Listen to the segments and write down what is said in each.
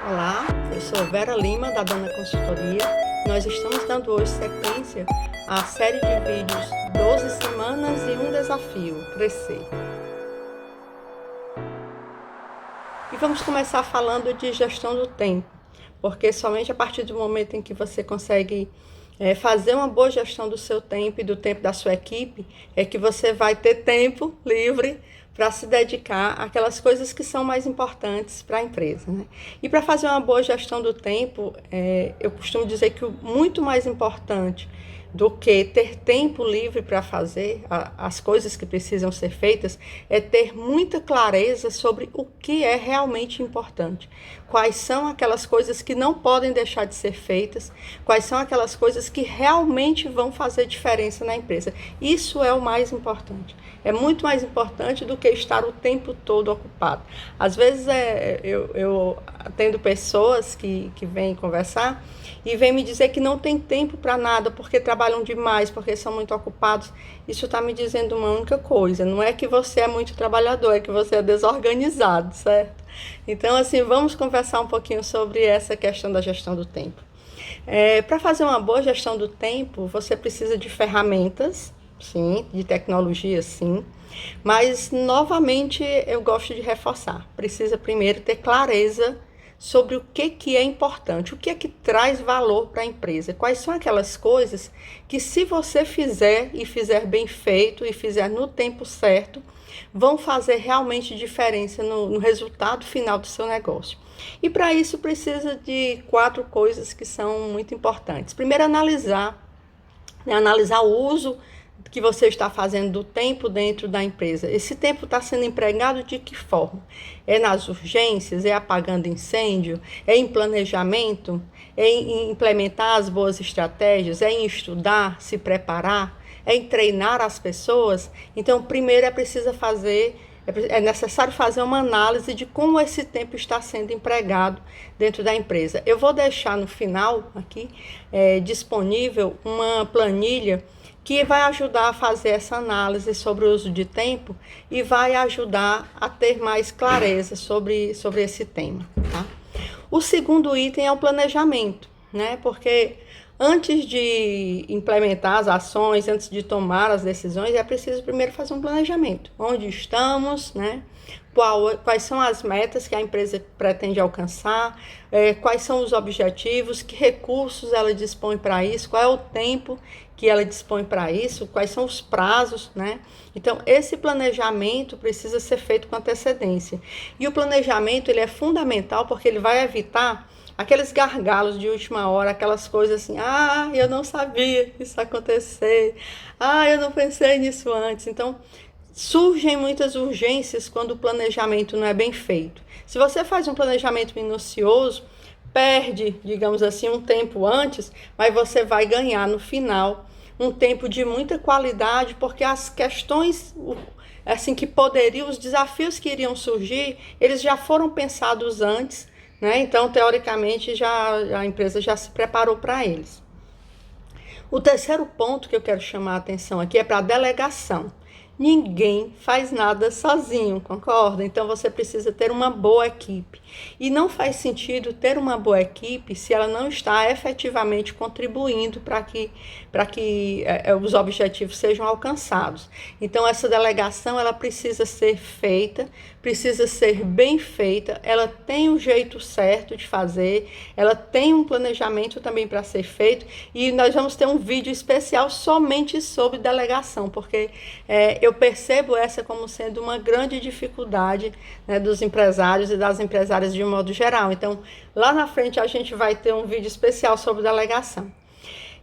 Olá, eu sou Vera Lima, da Dana Consultoria. Nós estamos dando hoje sequência à série de vídeos 12 semanas e um desafio, crescer. E vamos começar falando de gestão do tempo, porque somente a partir do momento em que você consegue fazer uma boa gestão do seu tempo e do tempo da sua equipe, é que você vai ter tempo livre para se dedicar àquelas coisas que são mais importantes para a empresa, né? E para fazer uma boa gestão do tempo, eu costumo dizer que o muito mais importante do que ter tempo livre para fazer as coisas que precisam ser feitas, é ter muita clareza sobre o que é realmente importante. Quais são aquelas coisas que não podem deixar de ser feitas, quais são aquelas coisas que realmente vão fazer diferença na empresa. Isso é o mais importante. É muito mais importante do que estar o tempo todo ocupado. Às vezes eu atendo pessoas que vêm conversar e vêm me dizer que não tem tempo para nada, porque trabalham demais, porque são muito ocupados. Isso está me dizendo uma única coisa: não é que você é muito trabalhador, é que você é desorganizado, certo? Então, assim, vamos conversar um pouquinho sobre essa questão da gestão do tempo. Para fazer uma boa gestão do tempo, você precisa de ferramentas, sim, de tecnologia, sim, mas, novamente, eu gosto de reforçar. Precisa primeiro ter clareza sobre o que é importante, o que é que traz valor para a empresa, quais são aquelas coisas que, se você fizer e fizer bem feito e fizer no tempo certo, vão fazer realmente diferença no resultado final do seu negócio. E para isso precisa de 4 coisas que são muito importantes. Primeiro, analisar o uso que você está fazendo do tempo dentro da empresa. Esse tempo está sendo empregado de que forma? É nas urgências? É apagando incêndio? É em planejamento? É em implementar as boas estratégias? É em estudar, se preparar? É em treinar as pessoas? Então, primeiro é necessário fazer uma análise de como esse tempo está sendo empregado dentro da empresa. Eu vou deixar no final aqui disponível uma planilha que vai ajudar a fazer essa análise sobre o uso de tempo e vai ajudar a ter mais clareza sobre esse tema, tá? O segundo item é o planejamento, né? Porque antes de implementar as ações, antes de tomar as decisões, é preciso primeiro fazer um planejamento. Onde estamos, né? Quais são as metas que a empresa pretende alcançar, quais são os objetivos, que recursos ela dispõe para isso, qual é o tempo que ela dispõe para isso, quais são os prazos, né? Então, esse planejamento precisa ser feito com antecedência. E o planejamento, ele é fundamental porque ele vai evitar aqueles gargalos de última hora, aquelas coisas assim: eu não sabia que isso ia acontecer, eu não pensei nisso antes. Então, surgem muitas urgências quando o planejamento não é bem feito. Se você faz um planejamento minucioso, perde, digamos assim, um tempo antes, mas você vai ganhar no final um tempo de muita qualidade, porque as questões assim que poderiam, os desafios que iriam surgir, eles já foram pensados antes, né? Então, teoricamente, a empresa já se preparou para eles. O terceiro ponto que eu quero chamar a atenção aqui é para a delegação. Ninguém faz nada sozinho, concorda? Então você precisa ter uma boa equipe. E não faz sentido ter uma boa equipe se ela não está efetivamente contribuindo para que os objetivos sejam alcançados. Então essa delegação, ela precisa ser feita, precisa ser bem feita, ela tem um jeito certo de fazer, ela tem um planejamento também para ser feito, e nós vamos ter um vídeo especial somente sobre delegação, porque eu percebo essa como sendo uma grande dificuldade, né, dos empresários e das empresárias de um modo geral. Então, lá na frente a gente vai ter um vídeo especial sobre delegação.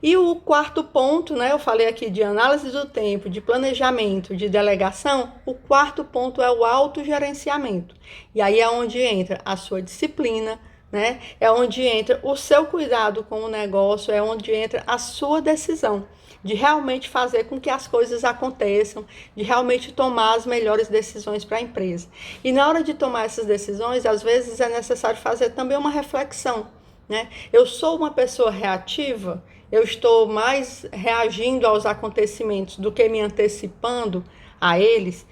E o quarto ponto, né, eu falei aqui de análise do tempo, de planejamento, de delegação. O quarto ponto é o autogerenciamento. E aí é onde entra a sua disciplina, né? É onde entra o seu cuidado com o negócio, é onde entra a sua decisão de realmente fazer com que as coisas aconteçam, de realmente tomar as melhores decisões para a empresa. E na hora de tomar essas decisões, às vezes é necessário fazer também uma reflexão, né? Eu sou uma pessoa reativa? Eu estou mais reagindo aos acontecimentos do que me antecipando a eles?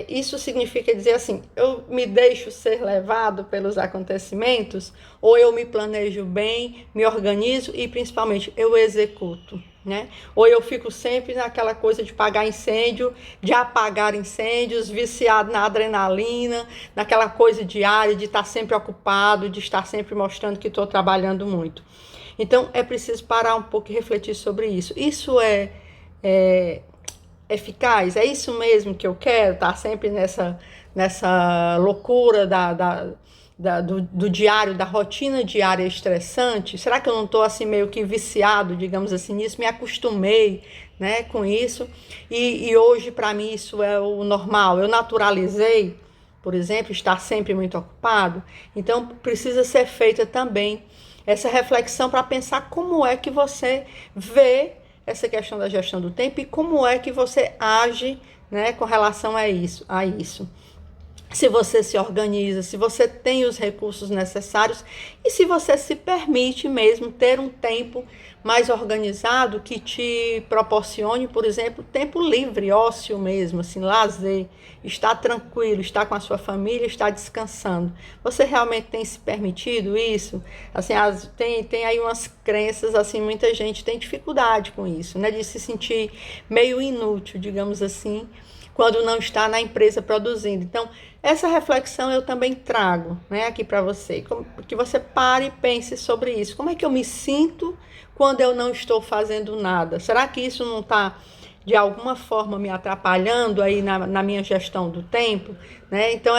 Isso significa dizer assim, eu me deixo ser levado pelos acontecimentos, ou eu me planejo bem, me organizo e principalmente eu executo, né? Ou eu fico sempre naquela coisa de apagar incêndio, de apagar incêndios, viciado na adrenalina, naquela coisa diária de estar sempre ocupado, de estar sempre mostrando que estou trabalhando muito. Então é preciso parar um pouco e refletir sobre isso. Isso é eficaz? É isso mesmo que eu quero? Estar sempre nessa loucura do diário, da rotina diária estressante? Será que eu não estou assim meio que viciado, digamos assim, nisso? Me acostumei, né, com isso e hoje para mim isso é o normal. Eu naturalizei, por exemplo, estar sempre muito ocupado. Então precisa ser feita também essa reflexão para pensar como é que você vê essa questão da gestão do tempo e como é que você age, né, com relação a isso. Se você se organiza, se você tem os recursos necessários e se você se permite mesmo ter um tempo mais organizado que te proporcione, por exemplo, tempo livre, ócio mesmo, assim, lazer, estar tranquilo, estar com a sua família, estar descansando. Você realmente tem se permitido isso? Assim, tem aí umas crenças, assim, muita gente tem dificuldade com isso, né, de se sentir meio inútil, digamos assim, quando não está na empresa produzindo. Então, essa reflexão eu também trago, né, aqui para você, que você pare e pense sobre isso. Como é que eu me sinto quando eu não estou fazendo nada? Será que isso não está, de alguma forma, me atrapalhando aí na minha gestão do tempo? Né? Então,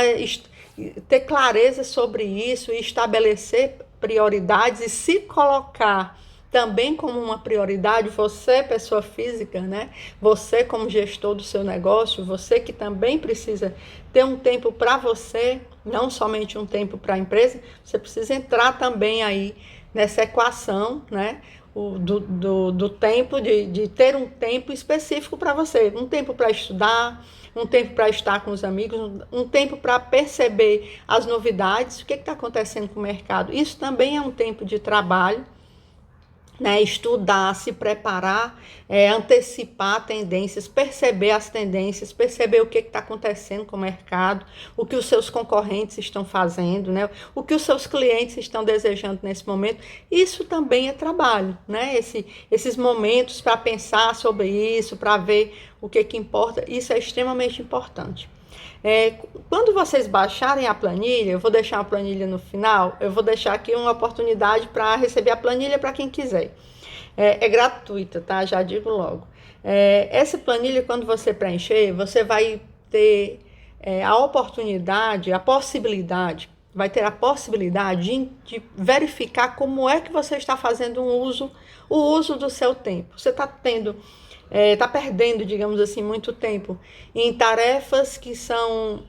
ter clareza sobre isso e estabelecer prioridades e se colocar também como uma prioridade, você, pessoa física, né? Você como gestor do seu negócio, você que também precisa ter um tempo para você, não somente um tempo para a empresa, você precisa entrar também aí nessa equação, né? Do tempo, de ter um tempo específico para você, um tempo para estudar, um tempo para estar com os amigos, um tempo para perceber as novidades, o que está acontecendo com o mercado. Isso também é um tempo de trabalho, né, estudar, se preparar, antecipar tendências, perceber as tendências, perceber o que está acontecendo com o mercado, o que os seus concorrentes estão fazendo, né, o que os seus clientes estão desejando nesse momento. Isso também é trabalho, né? Esses momentos para pensar sobre isso, para ver o que importa, isso é extremamente importante. Quando vocês baixarem a planilha, eu vou deixar a planilha no final, eu vou deixar aqui uma oportunidade para receber a planilha para quem quiser. É gratuita, tá? Já digo logo. Essa planilha, quando você preencher, você vai ter a oportunidade, a possibilidade, vai ter a possibilidade de verificar como é que você está fazendo o uso do seu tempo. Você está perdendo, digamos assim, muito tempo em tarefas que são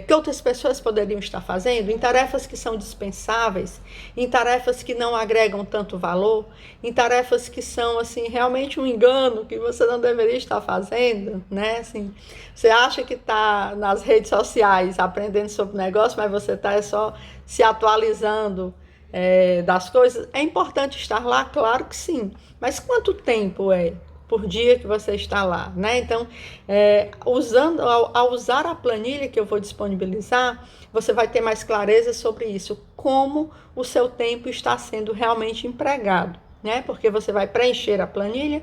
que outras pessoas poderiam estar fazendo, em tarefas que são dispensáveis, em tarefas que não agregam tanto valor, em tarefas que são assim realmente um engano que você não deveria estar fazendo, né? Assim, você acha que está nas redes sociais aprendendo sobre negócio, mas você está só se atualizando das coisas. É importante estar lá, claro que sim, mas quanto tempo por dia que você está lá, né? Então, ao usar a planilha que eu vou disponibilizar, você vai ter mais clareza sobre isso, como o seu tempo está sendo realmente empregado, né? Porque você vai preencher a planilha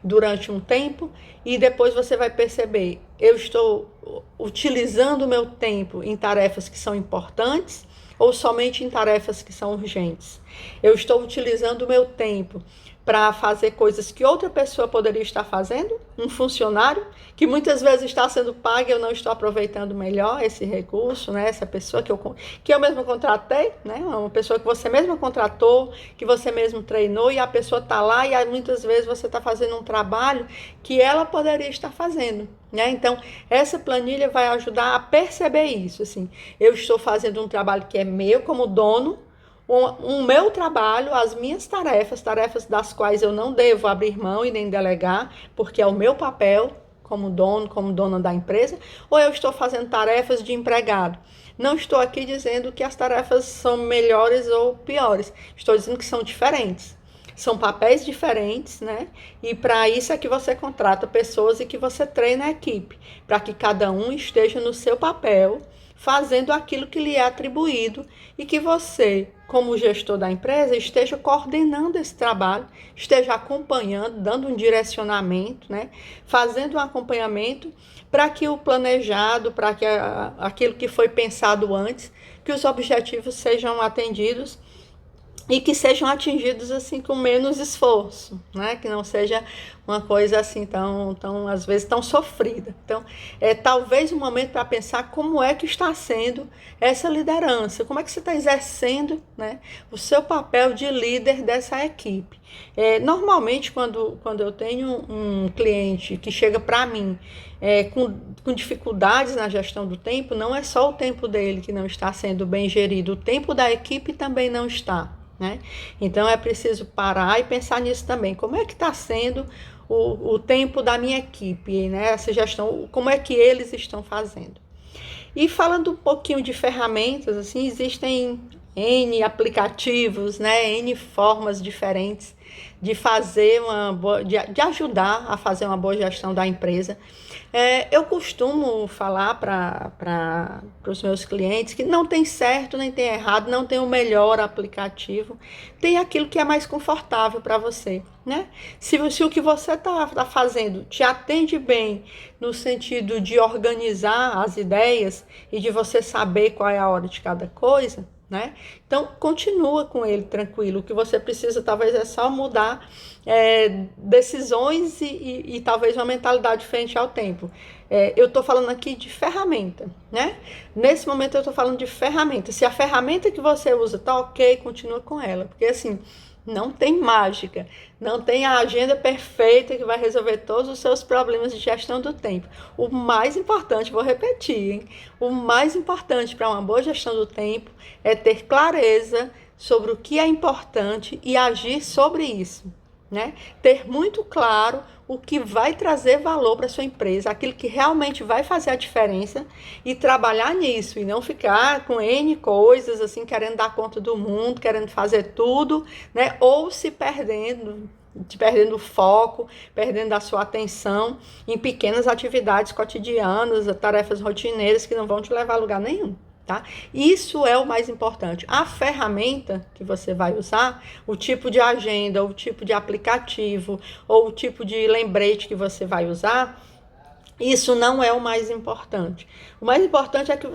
durante um tempo e depois você vai perceber, eu estou utilizando o meu tempo em tarefas que são importantes ou somente em tarefas que são urgentes? Eu estou utilizando o meu tempo para fazer coisas que outra pessoa poderia estar fazendo, um funcionário que muitas vezes está sendo pago e eu não estou aproveitando melhor esse recurso, né? Essa pessoa que eu mesmo contratei, né? Uma pessoa que você mesmo contratou, que você mesmo treinou e a pessoa está lá e muitas vezes você está fazendo um trabalho que ela poderia estar fazendo, né? Então, essa planilha vai ajudar a perceber isso, assim, eu estou fazendo um trabalho que é meu como dono, o meu trabalho, as minhas tarefas das quais eu não devo abrir mão e nem delegar, porque é o meu papel como dono, como dona da empresa, ou eu estou fazendo tarefas de empregado. Não estou aqui dizendo que as tarefas são melhores ou piores, estou dizendo que são diferentes. São papéis diferentes, né? E para isso é que você contrata pessoas e que você treina a equipe, para que cada um esteja no seu papel, fazendo aquilo que lhe é atribuído e que você, como gestor da empresa, esteja coordenando esse trabalho, esteja acompanhando, dando um direcionamento, né? Fazendo um acompanhamento para que o planejado, para que aquilo que foi pensado antes, que os objetivos sejam atendidos e que sejam atingidos assim com menos esforço, né? Que não seja uma coisa assim tão às vezes tão sofrida. Então, talvez um momento para pensar como é que está sendo essa liderança, como é que você está exercendo, né, o seu papel de líder dessa equipe. Normalmente, quando eu tenho um cliente que chega para mim com dificuldades na gestão do tempo, não é só o tempo dele que não está sendo bem gerido, o tempo da equipe também não está. Né? Então é preciso parar e pensar nisso também. Como é que está sendo o tempo da minha equipe, né? Essa gestão, como é que eles estão fazendo? E falando um pouquinho de ferramentas, assim, existem N aplicativos, né? N formas diferentes de fazer de ajudar a fazer uma boa gestão da empresa. Eu costumo falar para os meus clientes que não tem certo nem tem errado, não tem o melhor aplicativo, tem aquilo que é mais confortável para você, né? Se o que você está fazendo te atende bem no sentido de organizar as ideias e de você saber qual é a hora de cada coisa, né? Então continua com ele tranquilo. O que você precisa talvez é só mudar decisões e talvez uma mentalidade frente ao tempo. Eu estou falando aqui de ferramenta, né? Nesse momento eu estou falando de ferramenta. Se a ferramenta que você usa tá ok, continua com ela, porque assim não tem mágica, não tem a agenda perfeita que vai resolver todos os seus problemas de gestão do tempo. O mais importante, vou repetir, hein? O mais importante para uma boa gestão do tempo é ter clareza sobre o que é importante e agir sobre isso, né? Ter muito claro o que vai trazer valor para a sua empresa, aquilo que realmente vai fazer a diferença e trabalhar nisso e não ficar com N coisas, assim, querendo dar conta do mundo, querendo fazer tudo, né? Ou se perdendo o foco, perdendo a sua atenção em pequenas atividades cotidianas, tarefas rotineiras que não vão te levar a lugar nenhum. Tá? Isso é o mais importante. A ferramenta que você vai usar, o tipo de agenda, o tipo de aplicativo ou o tipo de lembrete que você vai usar, isso não é o mais importante. O mais importante é que,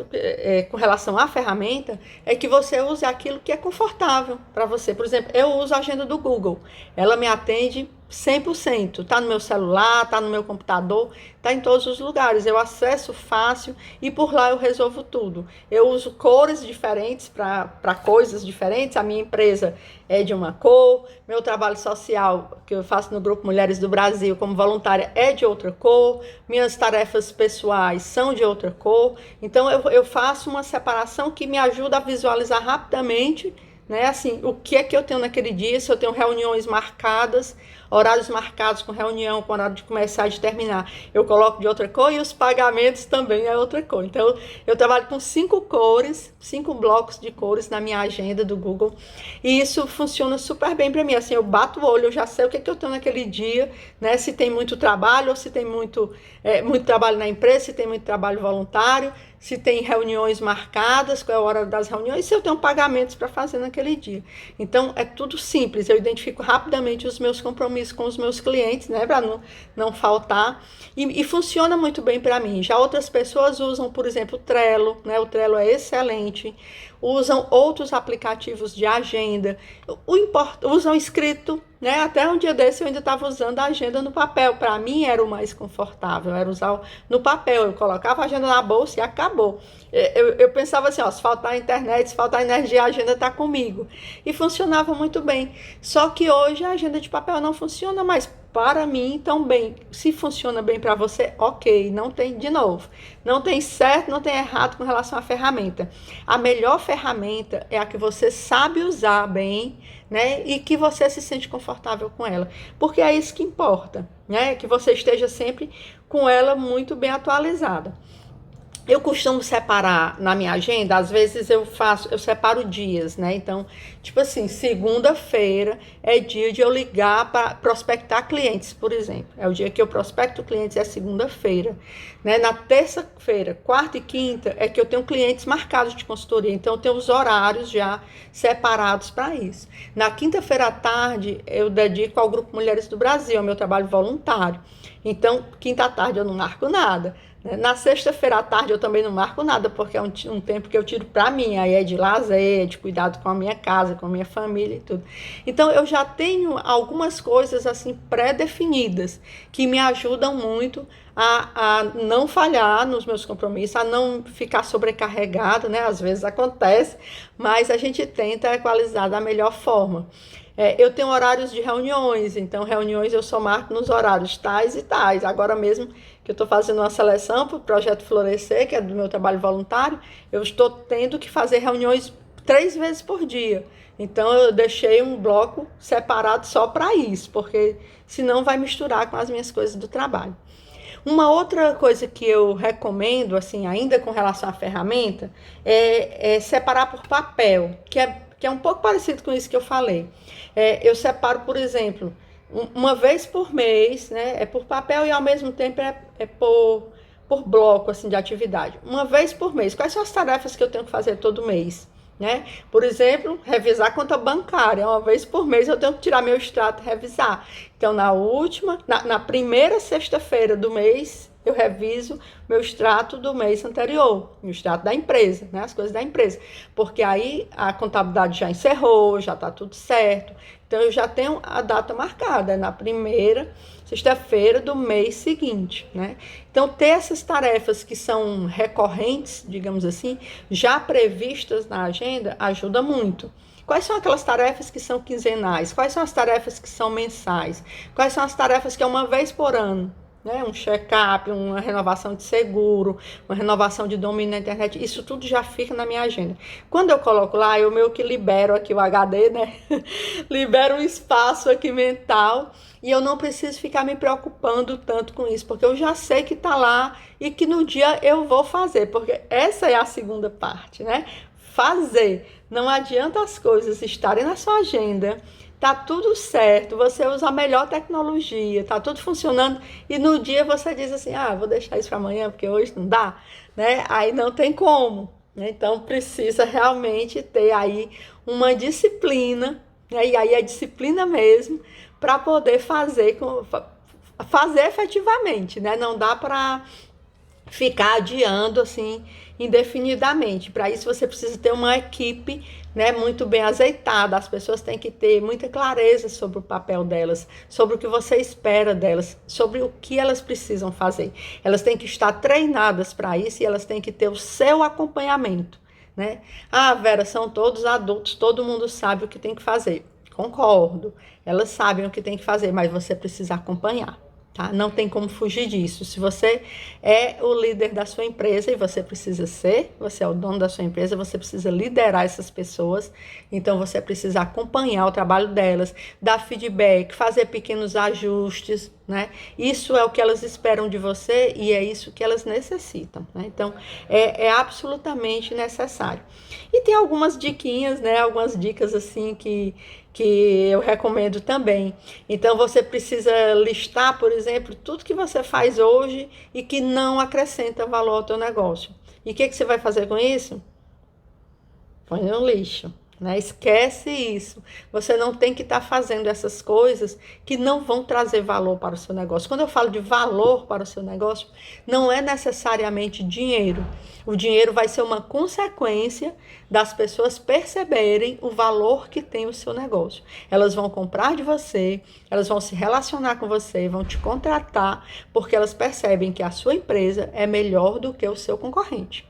com relação à ferramenta, é que você use aquilo que é confortável para você. Por exemplo, eu uso a agenda do Google. Ela me atende 100%. Está no meu celular, está no meu computador, está em todos os lugares. Eu acesso fácil e por lá eu resolvo tudo. Eu uso cores diferentes para coisas diferentes. A minha empresa é de uma cor. Meu trabalho social, que eu faço no Grupo Mulheres do Brasil como voluntária, é de outra cor. Minhas tarefas pessoais são de outra cor. Então eu faço uma separação que me ajuda a visualizar rapidamente, né, assim, o que é que eu tenho naquele dia, se eu tenho reuniões marcadas, horários marcados com reunião, com horário de começar e de terminar, eu coloco de outra cor e os pagamentos também é outra cor. Então, eu trabalho com 5 cores, 5 blocos de cores na minha agenda do Google e isso funciona super bem para mim. Assim, eu bato o olho, eu já sei o que é que eu tenho naquele dia, né, se tem muito trabalho ou se tem muito trabalho na empresa, se tem muito trabalho voluntário, se tem reuniões marcadas, qual é a hora das reuniões, se eu tenho pagamentos para fazer naquele dia. Então, é tudo simples, eu identifico rapidamente os meus compromissos com os meus clientes, né, para não faltar, e funciona muito bem para mim. Já outras pessoas usam, por exemplo, o Trello, né, o Trello é excelente, usam outros aplicativos de agenda, usam escrito, né? Até um dia desse eu ainda estava usando a agenda no papel. Para mim era o mais confortável, era usar no papel. Eu colocava a agenda na bolsa e acabou. Eu pensava assim, ó, se faltar internet, se faltar energia, a agenda está comigo. E funcionava muito bem. Só que hoje a agenda de papel não funciona mais para mim tão bem. Se funciona bem para você, ok. Não tem, de novo, não tem certo, não tem errado com relação à ferramenta. A melhor ferramenta é a que você sabe usar bem, né? E que você se sente confortável com ela. Porque é isso que importa, né? Que você esteja sempre com ela muito bem atualizada. Eu costumo separar na minha agenda, às vezes eu separo dias, né? Então, tipo assim, segunda-feira é dia de eu ligar para prospectar clientes, por exemplo. É o dia que eu prospecto clientes, é segunda-feira, né? Na terça-feira, quarta e quinta é que eu tenho clientes marcados de consultoria, então eu tenho os horários já separados para isso. Na quinta-feira à tarde, eu dedico ao Grupo Mulheres do Brasil, ao meu trabalho voluntário. Então, quinta à tarde eu não marco nada. Na sexta-feira à tarde eu também não marco nada, porque é um tempo que eu tiro para mim, aí é de lazer, de cuidado com a minha casa, com a minha família e tudo. Então eu já tenho algumas coisas assim pré-definidas que me ajudam muito a não falhar nos meus compromissos, a não ficar sobrecarregado, né? Às vezes acontece, mas a gente tenta equalizar da melhor forma. Eu tenho horários de reuniões, então reuniões eu só marco nos horários tais e tais. Agora mesmo que eu estou fazendo uma seleção para o Projeto Florescer, que é do meu trabalho voluntário, eu estou tendo que fazer reuniões 3 vezes por dia. Então eu deixei um bloco separado só para isso, porque senão vai misturar com as minhas coisas do trabalho. Uma outra coisa que eu recomendo, assim, ainda com relação à ferramenta, é separar por papel, que é um pouco parecido com isso que eu falei. Eu separo, por exemplo, uma vez por mês, né? É por papel e ao mesmo tempo por bloco assim, de atividade. Uma vez por mês. Quais são as tarefas que eu tenho que fazer todo mês? Né? Por exemplo, revisar a conta bancária. Uma vez por mês eu tenho que tirar meu extrato e revisar. Então, na primeira sexta-feira do mês, eu reviso meu extrato do mês anterior, o extrato da empresa, né? As coisas da empresa. Porque aí a contabilidade já encerrou, já está tudo certo. Então, eu já tenho a data marcada, na primeira sexta-feira do mês seguinte, né? Então, ter essas tarefas que são recorrentes, digamos assim, já previstas na agenda, ajuda muito. Quais são aquelas tarefas que são quinzenais? Quais são as tarefas que são mensais? Quais são as tarefas que é uma vez por ano? Né? Um check-up, uma renovação de seguro, uma renovação de domínio na internet, isso tudo já fica na minha agenda. Quando eu coloco lá, eu meio que libero aqui o HD, né? Libero um espaço aqui mental e eu não preciso ficar me preocupando tanto com isso, porque eu já sei que está lá e que no dia eu vou fazer, porque essa é a segunda parte, né? Fazer. Não adianta as coisas estarem na sua agenda, tá tudo certo, você usa a melhor tecnologia, tá tudo funcionando e no dia você diz assim, vou deixar isso para amanhã porque hoje não dá, né? Aí não tem como, né? Então precisa realmente ter aí uma disciplina, né? E aí é disciplina mesmo para poder fazer efetivamente, né? Não dá para ficar adiando assim indefinidamente. Para isso você precisa ter uma equipe, né, muito bem azeitada. As pessoas têm que ter muita clareza sobre o papel delas, sobre o que você espera delas, sobre o que elas precisam fazer. Elas têm que estar treinadas para isso e elas têm que ter o seu acompanhamento, né? Vera, são todos adultos, todo mundo sabe o que tem que fazer. Concordo. Elas sabem o que tem que fazer, mas você precisa acompanhar. Tá? Não tem como fugir disso. Se você é o líder da sua empresa e você precisa ser, você é o dono da sua empresa, você precisa liderar essas pessoas, então você precisa acompanhar o trabalho delas, dar feedback, fazer pequenos ajustes, né? Isso é o que elas esperam de você e é isso que elas necessitam, né? Então, é absolutamente necessário. E tem algumas diquinhas, né? Algumas dicas assim que eu recomendo também. Então, você precisa listar, por exemplo, tudo que você faz hoje e que não acrescenta valor ao teu negócio. E o que você vai fazer com isso? Põe no lixo. Né? Esquece isso. Você não tem que estar fazendo essas coisas que não vão trazer valor para o seu negócio. Quando eu falo de valor para o seu negócio, não é necessariamente dinheiro. O dinheiro vai ser uma consequência das pessoas perceberem o valor que tem o seu negócio. Elas vão comprar de você, elas vão se relacionar com você, vão te contratar, porque elas percebem que a sua empresa é melhor do que o seu concorrente.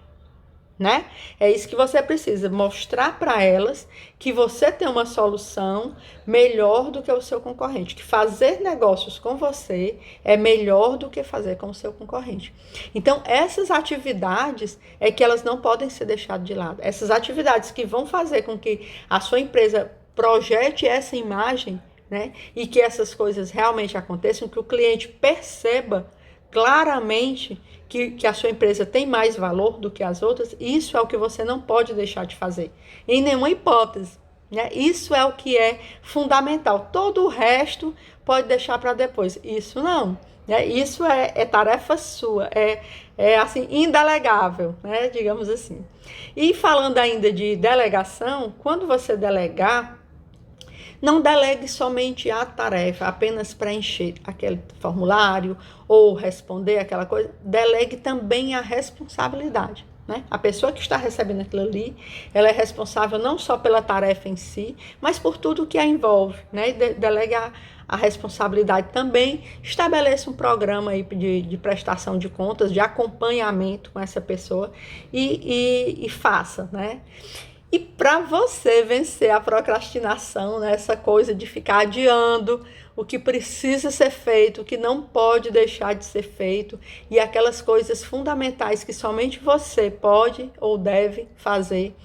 Né? É isso que você precisa, mostrar para elas que você tem uma solução melhor do que o seu concorrente, que fazer negócios com você é melhor do que fazer com o seu concorrente. Então, essas atividades é que elas não podem ser deixadas de lado. Essas atividades que vão fazer com que a sua empresa projete essa imagem, né? E que essas coisas realmente aconteçam, que o cliente perceba claramente que a sua empresa tem mais valor do que as outras, isso é o que você não pode deixar de fazer, em nenhuma hipótese. Né? Isso é o que é fundamental. Todo o resto pode deixar para depois. Isso não. Né? Isso é tarefa sua, é assim, indelegável, né? Digamos assim. E falando ainda de delegação, quando você delegar, não delegue somente a tarefa, apenas preencher aquele formulário ou responder aquela coisa. Delegue também a responsabilidade. Né? A pessoa que está recebendo aquilo ali, ela é responsável não só pela tarefa em si, mas por tudo que a envolve. Né? Delegue a responsabilidade também, estabeleça um programa aí de prestação de contas, de acompanhamento com essa pessoa e faça. Né? E para você vencer a procrastinação, né, essa coisa de ficar adiando o que precisa ser feito, o que não pode deixar de ser feito, e aquelas coisas fundamentais que somente você pode ou deve fazer,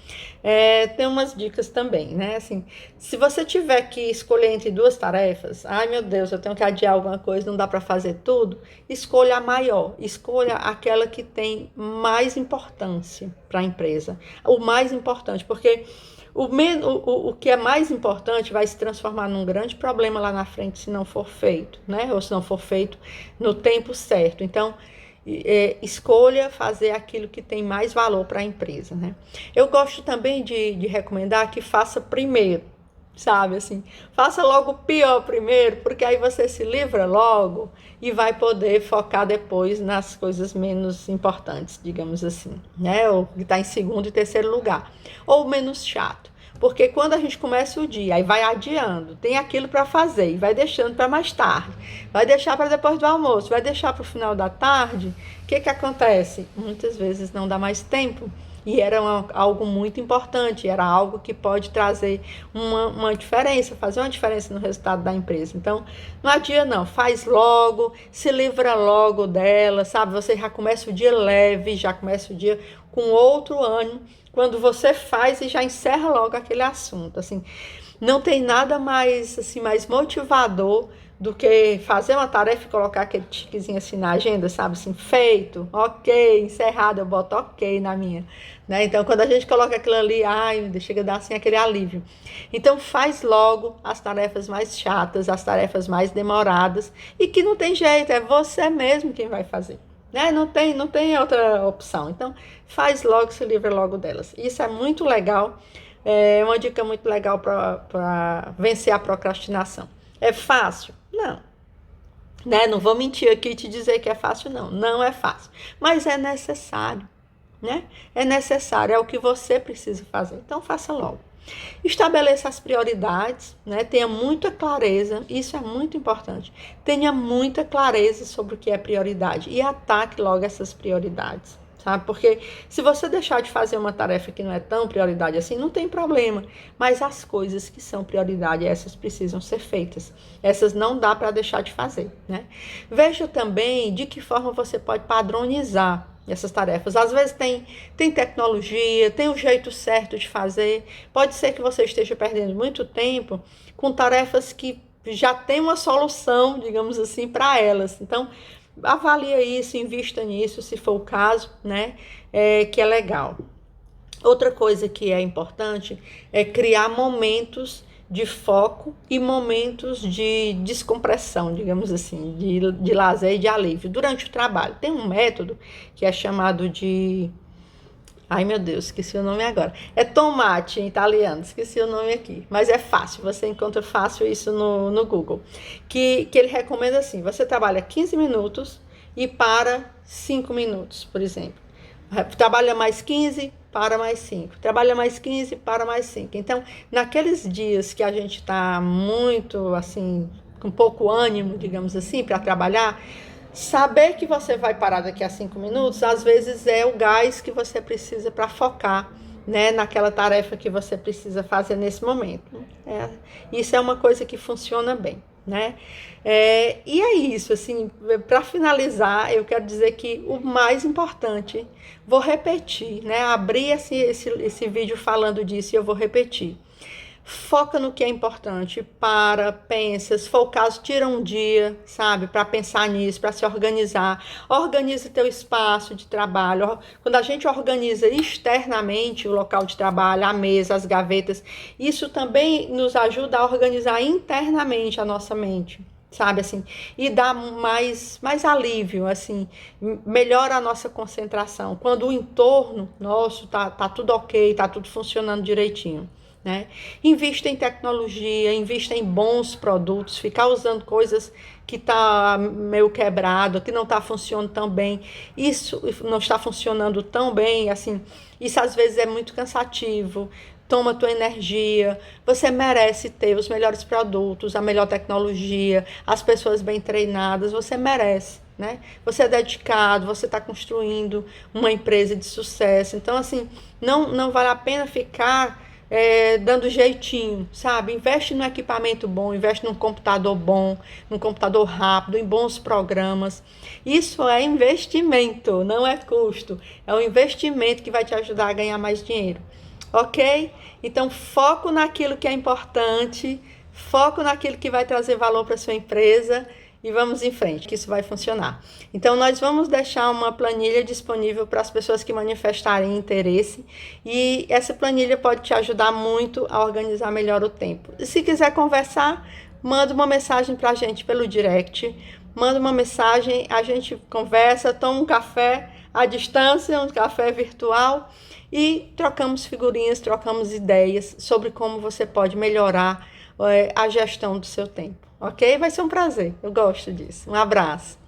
tem umas dicas também, né? Assim, se você tiver que escolher entre duas tarefas, ai meu Deus, eu tenho que adiar alguma coisa, não dá para fazer tudo, escolha a maior, escolha aquela que tem mais importância para a empresa, o mais importante, porque o que é mais importante vai se transformar num grande problema lá na frente se não for feito, né? Ou se não for feito no tempo certo. Então, escolha fazer aquilo que tem mais valor para a empresa, né? Eu gosto também de recomendar que faça primeiro, sabe? Assim, faça logo o pior primeiro, porque aí você se livra logo e vai poder focar depois nas coisas menos importantes, digamos assim, né? Ou que está em segundo e terceiro lugar, ou menos chato. Porque quando a gente começa o dia, aí vai adiando, tem aquilo para fazer e vai deixando para mais tarde, vai deixar para depois do almoço, vai deixar para o final da tarde, o que acontece? Muitas vezes não dá mais tempo. E era algo muito importante, era algo que pode trazer uma diferença, fazer uma diferença no resultado da empresa. Então, não adia não, faz logo, se livra logo dela, sabe? Você já começa o dia leve, já começa o dia com outro ânimo, quando você faz e já encerra logo aquele assunto. Assim, não tem nada mais, assim, mais motivador do que fazer uma tarefa e colocar aquele tiquezinho assim na agenda, sabe? Assim, feito, ok, encerrado, eu boto ok na minha. Né? Então, quando a gente coloca aquilo ali, ai, chega a dar assim aquele alívio. Então, faz logo as tarefas mais chatas, as tarefas mais demoradas e que não tem jeito, é você mesmo quem vai fazer. Né? Não tem outra opção. Então, faz logo, se livra logo delas. Isso é muito legal, é uma dica muito legal para vencer a procrastinação. É fácil? Não. Né? Não vou mentir aqui e te dizer que é fácil, não. Não é fácil. Mas é necessário. Né? É necessário, é o que você precisa fazer. Então, faça logo. Estabeleça as prioridades, né? Tenha muita clareza, isso é muito importante. Tenha muita clareza sobre o que é prioridade e ataque logo essas prioridades. Sabe? Porque se você deixar de fazer uma tarefa que não é tão prioridade assim, não tem problema. Mas as coisas que são prioridade, essas precisam ser feitas. Essas não dá para deixar de fazer. Né? Veja também de que forma você pode padronizar essas tarefas. Às vezes tem tecnologia, tem um jeito certo de fazer. Pode ser que você esteja perdendo muito tempo com tarefas que já tem uma solução, digamos assim, para elas. Então, avalia isso, invista nisso, se for o caso, né? Que é legal. Outra coisa que é importante é criar momentos de foco e momentos de descompressão, digamos assim, de lazer e de alívio durante o trabalho. Tem um método que é chamado de... Ai, meu Deus, esqueci o nome agora. É tomate em italiano, esqueci o nome aqui. Mas é fácil, você encontra fácil isso no Google. Que ele recomenda assim, você trabalha 15 minutos e para 5 minutos, por exemplo. Trabalha mais 15, para mais 5. Trabalha mais 15, para mais 5. Então, naqueles dias que a gente está muito, assim, com pouco ânimo, digamos assim, para trabalhar, saber que você vai parar daqui a 5 minutos, às vezes é o gás que você precisa para focar, né, naquela tarefa que você precisa fazer nesse momento. Isso é uma coisa que funciona bem. Né? E é isso, assim, para finalizar, eu quero dizer que o mais importante, vou repetir, né? Abri esse vídeo falando disso e eu vou repetir. Foca no que é importante, pensa, se for o caso, tira um dia, sabe, para pensar nisso, para se organizar. Organiza teu espaço de trabalho. Quando a gente organiza externamente o local de trabalho, a mesa, as gavetas, isso também nos ajuda a organizar internamente a nossa mente, sabe, assim, e dá mais alívio, assim, melhora a nossa concentração. Quando o entorno nosso tá tudo ok, tá tudo funcionando direitinho. Né? Invista em tecnologia, invista em bons produtos, ficar usando coisas que tá meio quebrado, que não está funcionando tão bem, isso não está funcionando tão bem, assim, isso às vezes é muito cansativo, toma tua energia, você merece ter os melhores produtos, a melhor tecnologia, as pessoas bem treinadas, você merece. Né? Você é dedicado, você está construindo uma empresa de sucesso, então assim, não vale a pena ficar dando jeitinho, sabe? Investe no equipamento bom, investe num computador bom, num computador rápido, em bons programas. Isso é investimento, não é custo. É um investimento que vai te ajudar a ganhar mais dinheiro. Ok? Então, foco naquilo que é importante, foco naquilo que vai trazer valor para sua empresa e vamos em frente, que isso vai funcionar. Então, nós vamos deixar uma planilha disponível para as pessoas que manifestarem interesse e essa planilha pode te ajudar muito a organizar melhor o tempo. E se quiser conversar, manda uma mensagem para a gente pelo direct, manda uma mensagem, a gente conversa, toma um café à distância, um café virtual e trocamos figurinhas, trocamos ideias sobre como você pode melhorar a gestão do seu tempo. Ok? Vai ser um prazer. Eu gosto disso. Um abraço.